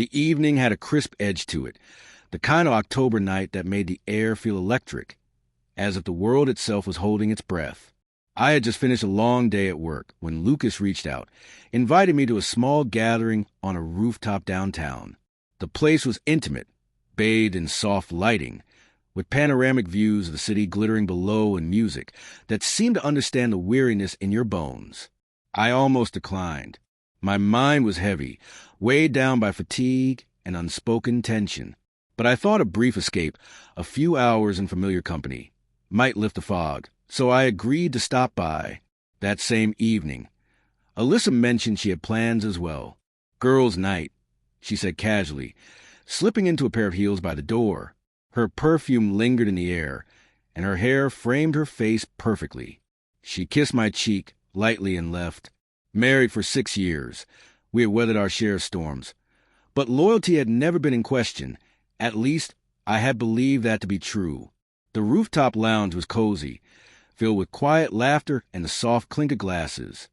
The evening had a crisp edge to it, the kind of October night that made the air feel electric, as if the world itself was holding its breath. I had just finished a long day at work when Lucas reached out, inviting me to a small gathering on a rooftop downtown. The place was intimate, bathed in soft lighting, with panoramic views of the city glittering below and music that seemed to understand the weariness in your bones. I almost declined. My mind was heavy, weighed down by fatigue and unspoken tension. But I thought a brief escape, a few hours in familiar company, might lift the fog, so I agreed to stop by. That same evening, Alyssa mentioned she had plans as well. Girls' night, she said casually, slipping into a pair of heels by the door. Her perfume lingered in the air, and her hair framed her face perfectly. She kissed my cheek lightly and left. Married for 6 years, we had weathered our share of storms. But loyalty had never been in question. At least, I had believed that to be true. The rooftop lounge was cozy, filled with quiet laughter and the soft clink of glasses.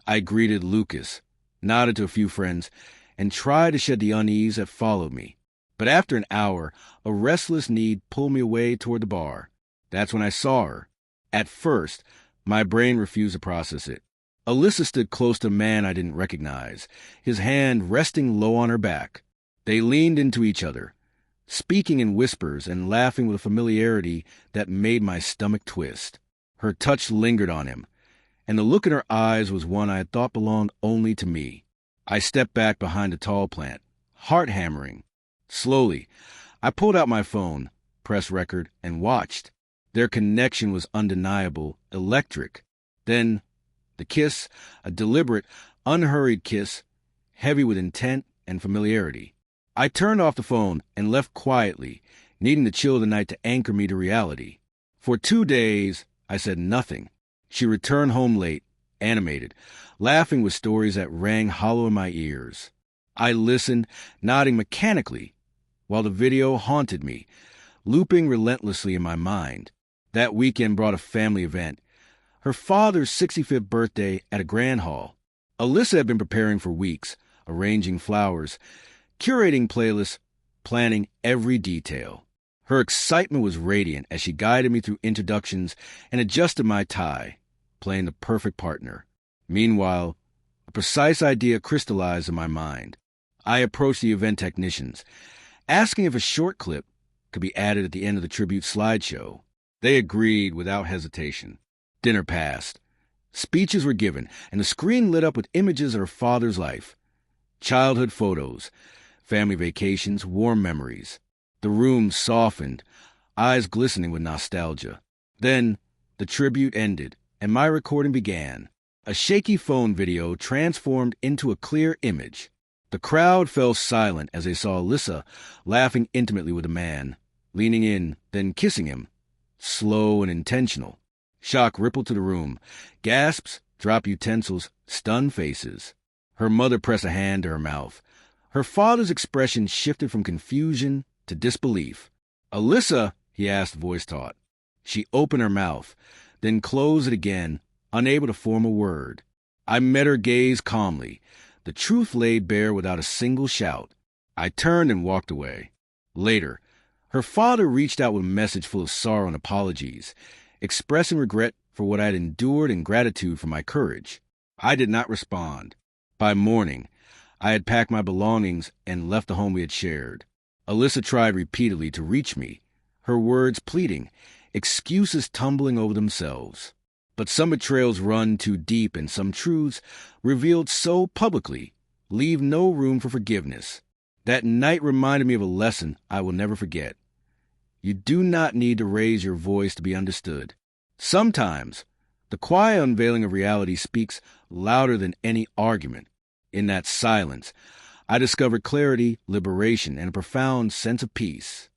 I greeted Lucas, nodded to a few friends, and tried to shed the unease that followed me. But after an hour, a restless need pulled me away toward the bar. That's when I saw her. At first, my brain refused to process it. Alyssa stood close to a man I didn't recognize, his hand resting low on her back. They leaned into each other, speaking in whispers and laughing with a familiarity that made my stomach twist. Her touch lingered on him, and the look in her eyes was one I had thought belonged only to me. I stepped back behind a tall plant, heart hammering. Slowly, I pulled out my phone, pressed record, and watched. Their connection was undeniable, electric. Then, the kiss, a deliberate, unhurried kiss, heavy with intent and familiarity. I turned off the phone and left quietly, needing to chill the night to anchor me to reality. For 2 days, I said nothing. She returned home late, animated, laughing with stories that rang hollow in my ears. I listened, nodding mechanically, while the video haunted me, looping relentlessly in my mind. That weekend brought a family event. Her father's 65th birthday at a grand hall. Alyssa had been preparing for weeks, arranging flowers, curating playlists, planning every detail. Her excitement was radiant as she guided me through introductions and adjusted my tie, playing the perfect partner. Meanwhile, a precise idea crystallized in my mind. I approached the event technicians, asking if a short clip could be added at the end of the tribute slideshow. They agreed without hesitation. Dinner passed. Speeches were given, and the screen lit up with images of her father's life. Childhood photos, family vacations, warm memories. The room softened, eyes glistening with nostalgia. Then, the tribute ended, and my recording began. A shaky phone video transformed into a clear image. The crowd fell silent as they saw Alyssa laughing intimately with a man, leaning in, then kissing him. Slow and intentional. Shock rippled to the room. Gasps, dropped utensils, stunned faces. Her mother pressed a hand to her mouth. Her father's expression shifted from confusion to disbelief. "Alyssa," he asked, voice taut. She opened her mouth, then closed it again, unable to form a word. I met her gaze calmly, the truth laid bare without a single shout. I turned and walked away. Later, her father reached out with a message full of sorrow and apologies, expressing regret for what I had endured and gratitude for my courage. I did not respond. By morning, I had packed my belongings and left the home we had shared. Alyssa tried repeatedly to reach me, her words pleading, excuses tumbling over themselves. But some betrayals run too deep and some truths, revealed so publicly, leave no room for forgiveness. That night reminded me of a lesson I will never forget. You do not need to raise your voice to be understood. Sometimes, the quiet unveiling of reality speaks louder than any argument. In that silence, I discovered clarity, liberation, and a profound sense of peace.